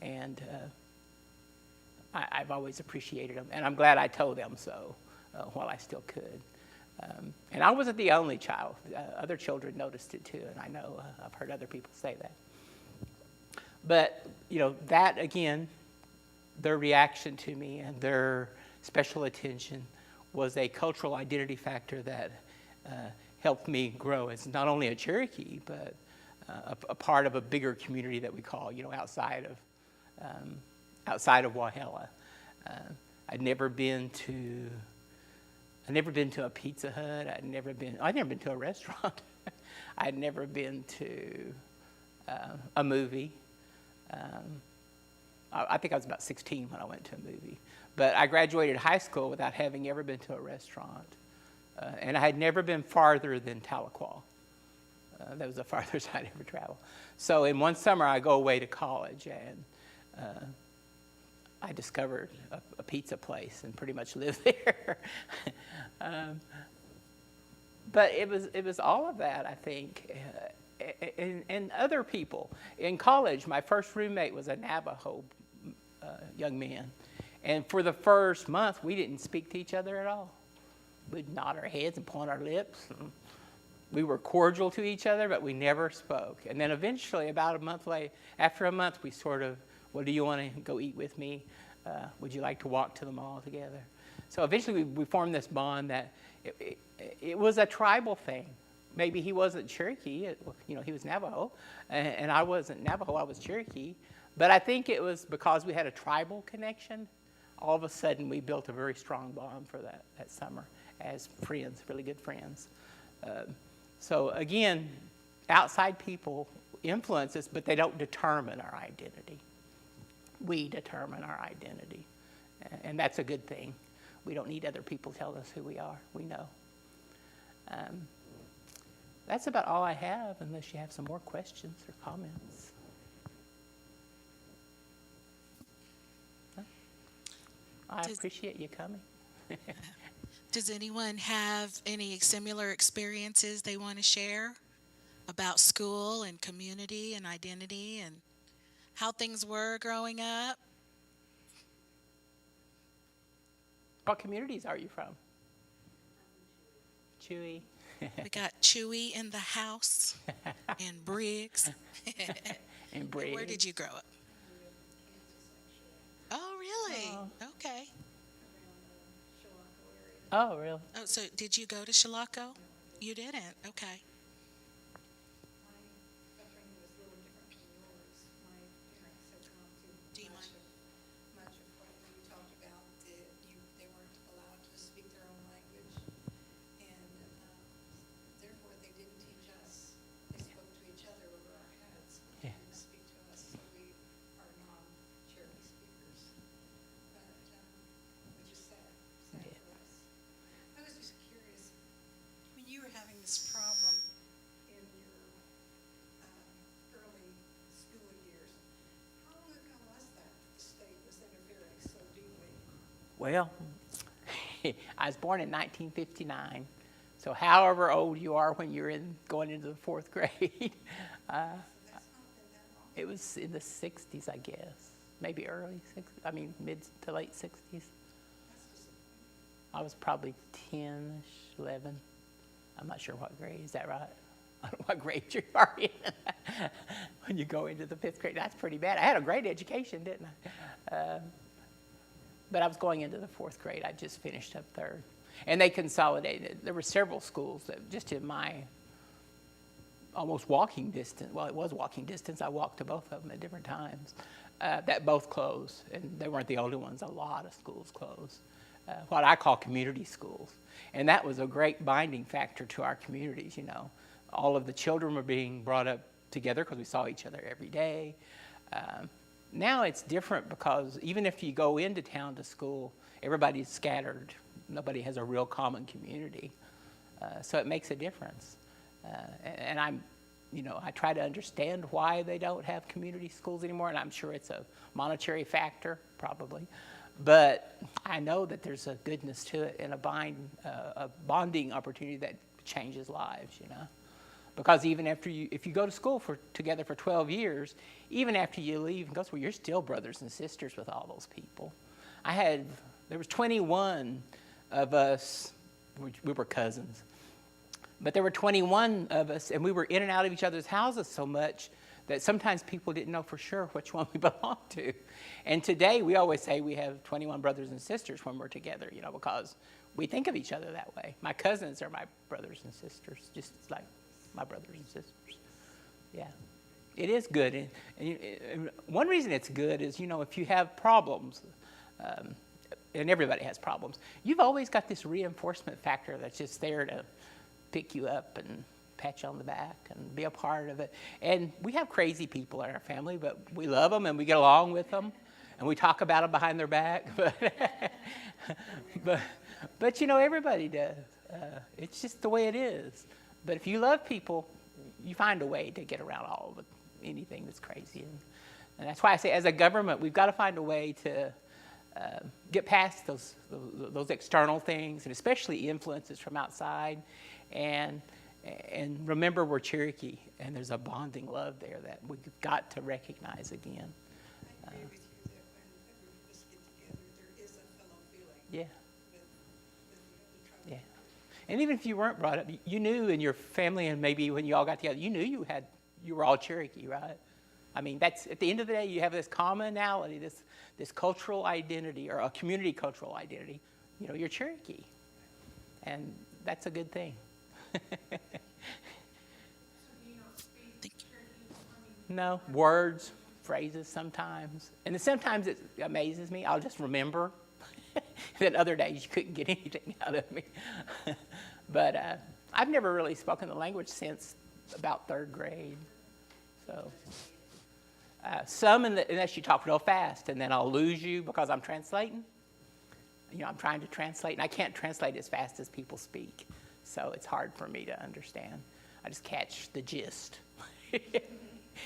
A: And I've always appreciated them, and I'm glad I told them so while I still could. And I wasn't the only child. Other children noticed it too, and I know I've heard other people say that. But, you know, that again, their reaction to me and their special attention was a cultural identity factor that helped me grow as not only a Cherokee, but a part of a bigger community that we call, you know, outside of Walhalla. I'd never been to a Pizza Hut. I'd never been to a restaurant. I'd never been to a movie. I think I was about 16 when I went to a movie. But I graduated high school without having ever been to a restaurant. And I had never been farther than Tahlequah. That was the farthest I'd ever traveled. So in one summer, I go away to college, and I discovered a pizza place and pretty much lived there. But it was all of that, I think, and other people. In college, my first roommate was a Navajo young man. And for the first month, we didn't speak to each other at all. We'd nod our heads and point our lips. We were cordial to each other, but we never spoke. And then eventually, about a month later, after a month, we sort of, well, do you want to go eat with me? Would you like to walk to the mall together? So eventually, we formed this bond that it was a tribal thing. Maybe he wasn't Cherokee, you know, he was Navajo, and I wasn't Navajo, I was Cherokee. But I think it was because we had a tribal connection. All of a sudden, we built a very strong bond for that summer as friends, really good friends. So again, outside people influence us, but they don't determine our identity. We determine our identity, and that's a good thing. We don't need other people to tell us who we are. We know. That's about all I have, unless you have some more questions or comments. I appreciate you coming.
B: Does anyone have any similar experiences they want to share about school and community and identity and how things were growing up?
A: What communities are you from? Chewy.
B: We got Chewy in the house and Briggs.
A: And Briggs.
B: Where did you grow up? Oh, really? Okay.
A: Oh, really?
B: Oh, so did you go to Chilocco? You didn't? Okay.
C: My upbringing was a little different from yours. My parents had gone through
B: Do you mind?
C: much of what you talked about. They weren't allowed to speak their own language, and therefore they didn't teach us. They spoke to each other over our heads. They
A: Yeah.
C: didn't speak to us, so we are non-Cherokee speakers. But which is sad
A: Yeah.
C: for us. I was just curious, when you were having this problem in your early school years, how long ago was that the state was interfering so deeply?
A: Well, I was born in 1959, so however old you are when you're going into the 4th grade,
C: That's not been that long.
A: it was in the 60s, I guess. maybe mid to late 60s. I was probably 10-ish, 11. I'm not sure what grade. Is that right? I don't know what grade you are in when you go into the 5th grade. That's pretty bad. I had a great education, didn't I? But I was going into the 4th grade. I just finished up 3rd. And they consolidated. There were several schools that just in my almost walking distance, well, it was walking distance. I walked to both of them at different times, that both closed. And they weren't the only ones. A lot of schools closed. What I call community schools. And that was a great binding factor to our communities, you know. All of the children were being brought up together because we saw each other every day. Now it's different because even if you go into town to school, everybody's scattered. Nobody has a real common community. So it makes a difference. And I try to understand why they don't have community schools anymore, and I'm sure it's a monetary factor, probably. But I know that there's a goodness to it and a bonding opportunity that changes lives, you know. Because even after if you go to school together for 12 years, even after you leave and go to school, you're still brothers and sisters with all those people. There was 21 of us, we were cousins, but there were 21 of us, and we were in and out of each other's houses so much that sometimes people didn't know for sure which one we belonged to. And today we always say we have 21 brothers and sisters when we're together, you know, because we think of each other that way. My cousins are my brothers and sisters, just like my brothers and sisters. Yeah, it is good. And one reason it's good is, you know, if you have problems, and everybody has problems, you've always got this reinforcement factor that's just there to pick you up and pat you on the back and be a part of it. And we have crazy people in our family, but we love them and we get along with them and we talk about them behind their back. But you know, everybody does. It's just the way it is. But if you love people, you find a way to get around anything that's crazy. And that's why I say, as a government, we've got to find a way to get past those external things, and especially influences from outside. And remember, we're Cherokee, and there's a bonding love there that we've got to recognize again.
C: I agree with you that when a group of us get together, there is a fellow feeling.
A: Yeah.
C: With
A: Yeah. And even if you weren't brought up, you knew in your family, and maybe when you all got together, you knew you were all Cherokee, right? I mean, that's at the end of the day, you have this commonality, this cultural identity, or a community cultural identity. You know, you're Cherokee, and that's a good thing. No, words, phrases sometimes. And then sometimes it amazes me. I'll just remember. Then other days you couldn't get anything out of me. But I've never really spoken the language since about 3rd grade. So some unless you talk real fast, and then I'll lose you because I'm translating. You know, I'm trying to translate, and I can't translate as fast as people speak. So it's hard for me to understand. I just catch the gist.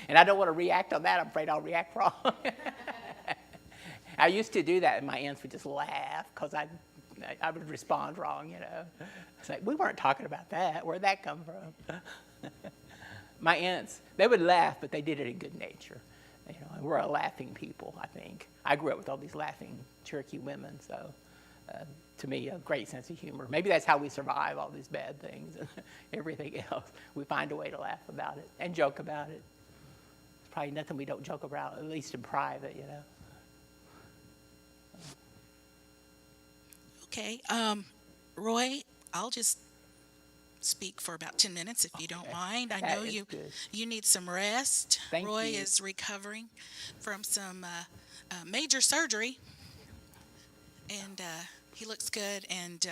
A: And I don't want to react on that. I'm afraid I'll react wrong. I used to do that, and my aunts would just laugh because I would respond wrong, you know. It's like, we weren't talking about that. Where'd that come from? My aunts, they would laugh, but they did it in good nature. You know, and we're a laughing people, I think. I grew up with all these laughing Cherokee women, so to me, a great sense of humor. Maybe that's how we survive all these bad things and everything else. We find a way to laugh about it and joke about it. There's probably nothing we don't joke about, at least in private, you know.
B: Okay, Roy, I'll just speak for about 10 minutes if you don't mind. I know you need some rest.
A: Thank
B: Roy
A: you.
B: is recovering from some major surgery, and he looks good, and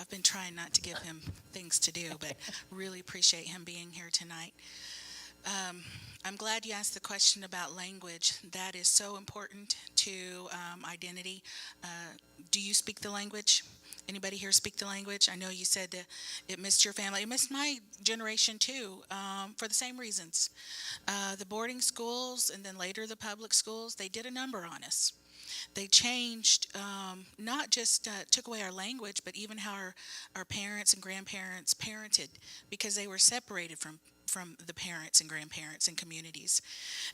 B: I've been trying not to give him things to do, but really appreciate him being here tonight. I'm glad you asked the question about language. That is so important to identity. Do you speak the language? Anybody here speak the language? I know you said that it missed your family. It missed my generation too, for the same reasons. The boarding schools and then later the public schools, they did a number on us. They changed, not just took away our language, but even how our parents and grandparents parented, because they were separated from the parents and grandparents and communities.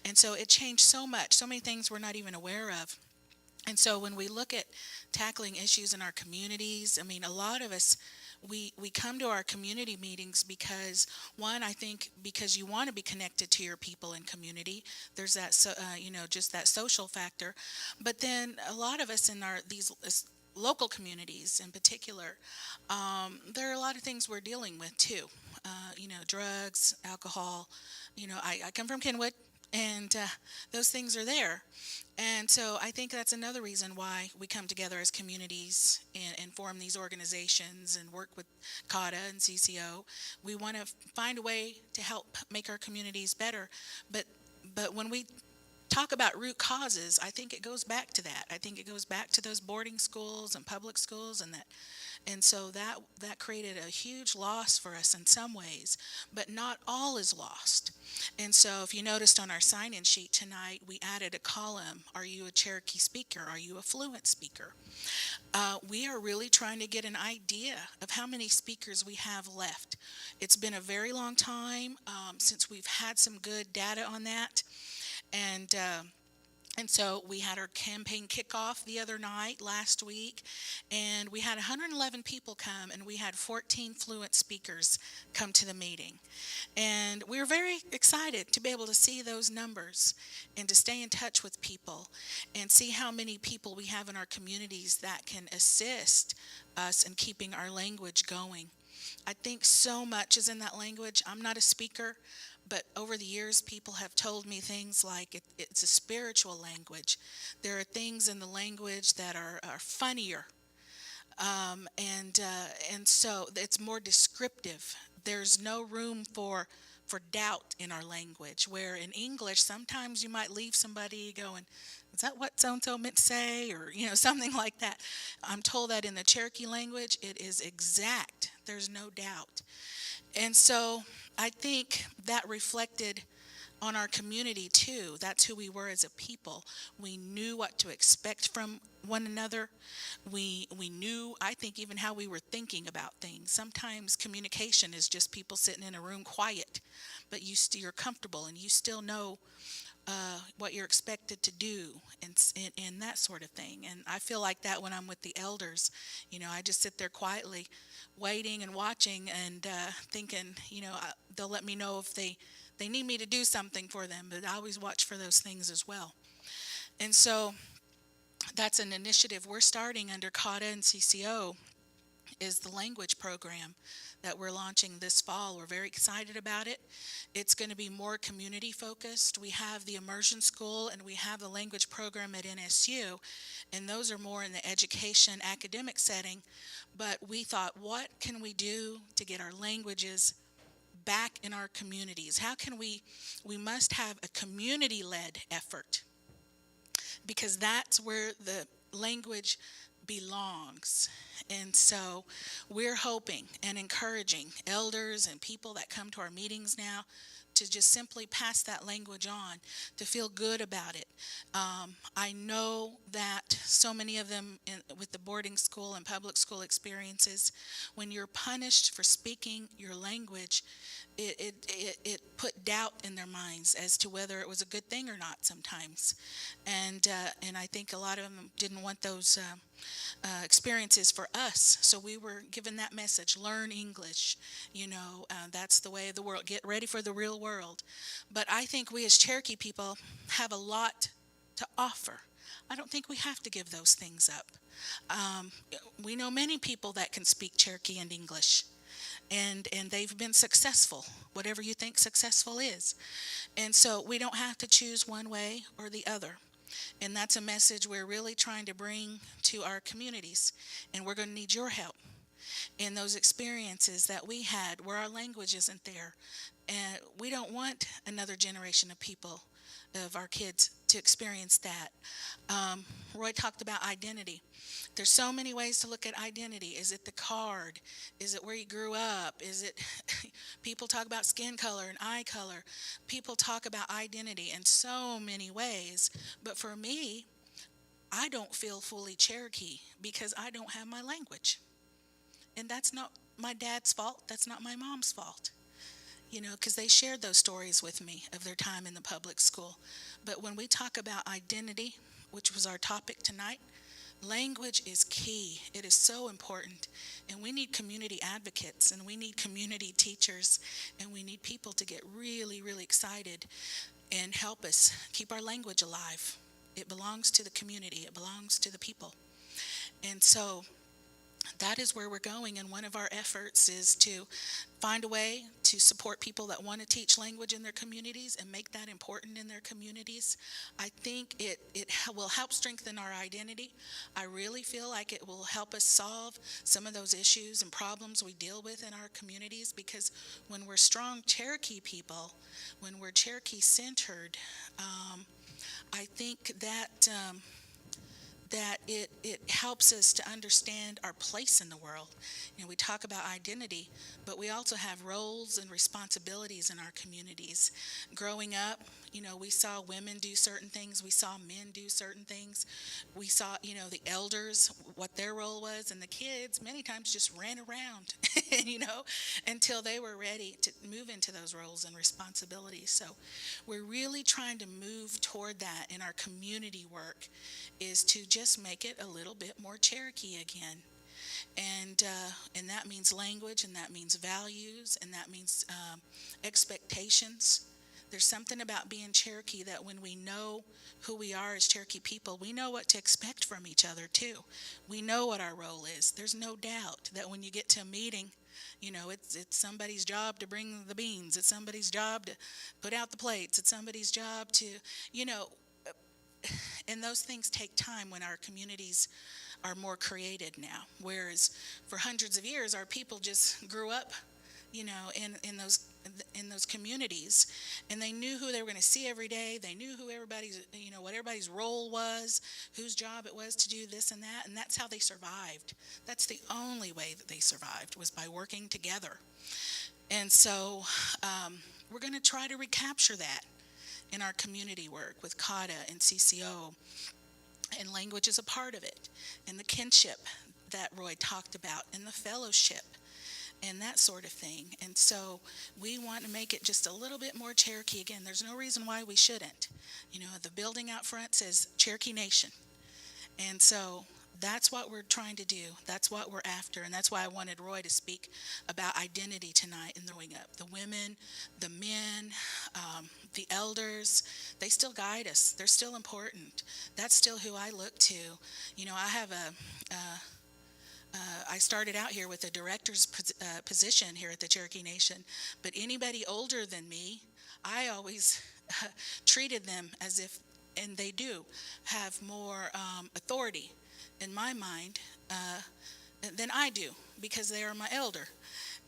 B: And so it changed so much, so many things we're not even aware of. And so when we look at tackling issues in our communities, I mean, a lot of us, we come to our community meetings because, one, I think because you want to be connected to your people and community. There's that, just that social factor. But then a lot of us in these local communities in particular, there are a lot of things we're dealing with too. Drugs, alcohol. I come from Kenwood, and those things are there. And so I think that's another reason why we come together as communities and form these organizations and work with CADA and CCO. We want to find a way to help make our communities better. But when we talk about root causes, I think it goes back to that. I think it goes back to those boarding schools and public schools, and so that created a huge loss for us in some ways, but not all is lost. And so if you noticed on our sign-in sheet tonight, we added a column, Are you a Cherokee speaker? Are you a fluent speaker? We are really trying to get an idea of how many speakers we have left. It's been a very long time since we've had some good data on that. And so we had our campaign kickoff the other night, last week, and we had 111 people come, and we had 14 fluent speakers come to the meeting. And we were very excited to be able to see those numbers and to stay in touch with people and see how many people we have in our communities that can assist us in keeping our language going. I think so much is in that language. I'm not a speaker, but over the years, people have told me things like it's a spiritual language. There are things in the language that are funnier, and so it's more descriptive. There's no room for doubt in our language, where in English, sometimes you might leave somebody going, is that what so-and-so meant to say? Or, something like that. I'm told that in the Cherokee language, it is exact. There's no doubt. And so I think that reflected on our community too. That's who we were as a people. We knew what to expect from one another. We knew, I think, even how we were thinking about things. Sometimes communication is just people sitting in a room quiet, but you're comfortable and you still know what you're expected to do and that sort of thing. And I feel like that when I'm with the elders. I just sit there quietly waiting and watching and thinking, they'll let me know if they need me to do something for them, but I always watch for those things as well. And so that's an initiative we're starting under CADA and CCO, is the language program that we're launching this fall. We're very excited about it. It's going to be more community focused. We have the immersion school and we have the language program at NSU, and those are more in the education academic setting. But we thought, what can we do to get our languages back in our communities? How can we must have a community-led effort, because that's where the language belongs. And so we're hoping and encouraging elders and people that come to our meetings now to just simply pass that language on, to feel good about it. I know that so many of them with the boarding school and public school experiences, when you're punished for speaking your language, it put doubt in their minds as to whether it was a good thing or not sometimes. And I think a lot of them didn't want those experiences for us. So we were given that message: learn English. That's the way of the world. Get ready for the real world. But I think we as Cherokee people have a lot to offer. I don't think we have to give those things up. We know many people that can speak Cherokee and English, and they've been successful, whatever you think successful is. And so we don't have to choose one way or the other. And that's a message we're really trying to bring to our communities. And we're going to need your help in those experiences that we had where our language isn't there. And we don't want another generation of people, of our kids, to experience that. Roy talked about identity. There's so many ways to look at identity. Is it the card? Is it where you grew up? Is it people talk about skin color and eye color? People talk about identity in so many ways. But for me, I don't feel fully Cherokee because I don't have my language. And that's not my dad's fault. That's not my mom's fault. because they shared those stories with me of their time in the public school. But when we talk about identity, which was our topic tonight, language is key. It is so important. And we need community advocates, and we need community teachers, and we need people to get really, really excited and help us keep our language alive. It belongs to the community. It belongs to the people. And so that is where we're going, and one of our efforts is to find a way to support people that want to teach language in their communities and make that important in their communities. I think it will help strengthen our identity. I really feel like it will help us solve some of those issues and problems we deal with in our communities, because when we're strong Cherokee people, when we're Cherokee centered, I think that it helps us to understand our place in the world. We talk about identity, but we also have roles and responsibilities in our communities. Growing up, we saw women do certain things. We saw men do certain things. We saw, the elders, what their role was, and the kids many times just ran around, until they were ready to move into those roles and responsibilities. So we're really trying to move toward that in our community work, is to just make it a little bit more Cherokee again. And that means language, and that means values, and that means expectations. There's something about being Cherokee that when we know who we are as Cherokee people, we know what to expect from each other too. We know what our role is. There's no doubt that when you get to a meeting, it's somebody's job to bring the beans. It's somebody's job to put out the plates. It's somebody's job to, and those things take time when our communities are more created now. Whereas for hundreds of years, our people just grew up, in those communities, and they knew who they were going to see every day. They knew who everybody's, what everybody's role was, whose job it was to do this and that, and that's how they survived. That's the only way that they survived, was by working together. And so we're going to try to recapture that in our community work with CADA and CCO, and language is a part of it, and the kinship that Roy talked about, and the fellowship, and that sort of thing. And so we want to make it just a little bit more Cherokee again. There's no reason why we shouldn't. The building out front says Cherokee Nation. And so that's what we're trying to do. That's what we're after. And that's why I wanted Roy to speak about identity tonight and growing up. The women, the men, the elders, they still guide us. They're still important. That's still who I look to. I have I started out here with a director's position here at the Cherokee Nation, but anybody older than me, I always treated them as if, and they do, have more authority in my mind than I do, because they are my elder.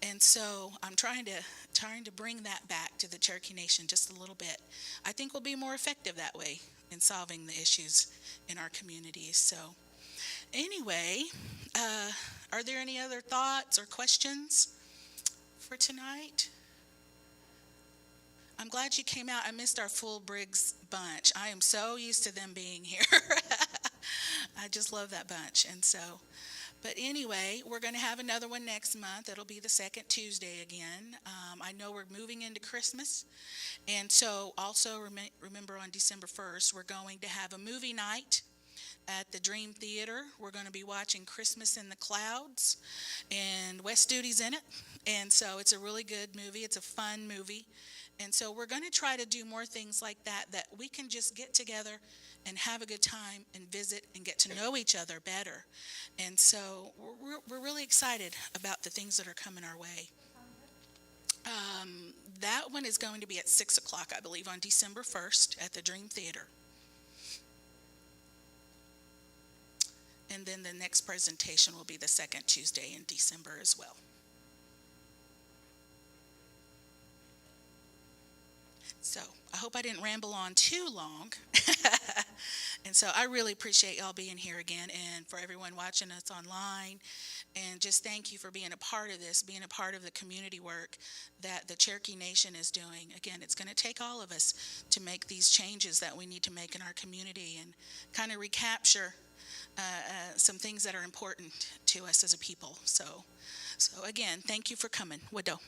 B: And so I'm trying to bring that back to the Cherokee Nation just a little bit. I think we'll be more effective that way in solving the issues in our communities. So anyway, are there any other thoughts or questions for tonight? I'm glad you came out. I missed our full Briggs bunch. I am so used to them being here. I just love that bunch. And so, but anyway, we're going to have another one next month. It'll be the second Tuesday again. I know we're moving into Christmas. And so also remember on December 1st, we're going to have a movie night at the Dream Theater. We're going to be watching Christmas in the Clouds, and Wes Studi's in it. And so it's a really good movie. It's a fun movie. And so we're going to try to do more things like that we can just get together and have a good time and visit and get to know each other better. And so we're really excited about the things that are coming our way. That one is going to be at 6 o'clock, I believe, on December 1st at the Dream Theater. And then the next presentation will be the second Tuesday in December as well. So I hope I didn't ramble on too long. And so I really appreciate y'all being here again, and for everyone watching us online. And just thank you for being a part of this, being a part of the community work that the Cherokee Nation is doing. Again, it's going to take all of us to make these changes that we need to make in our community and kind of recapture some things that are important to us as a people. So again, thank you for coming. Widow.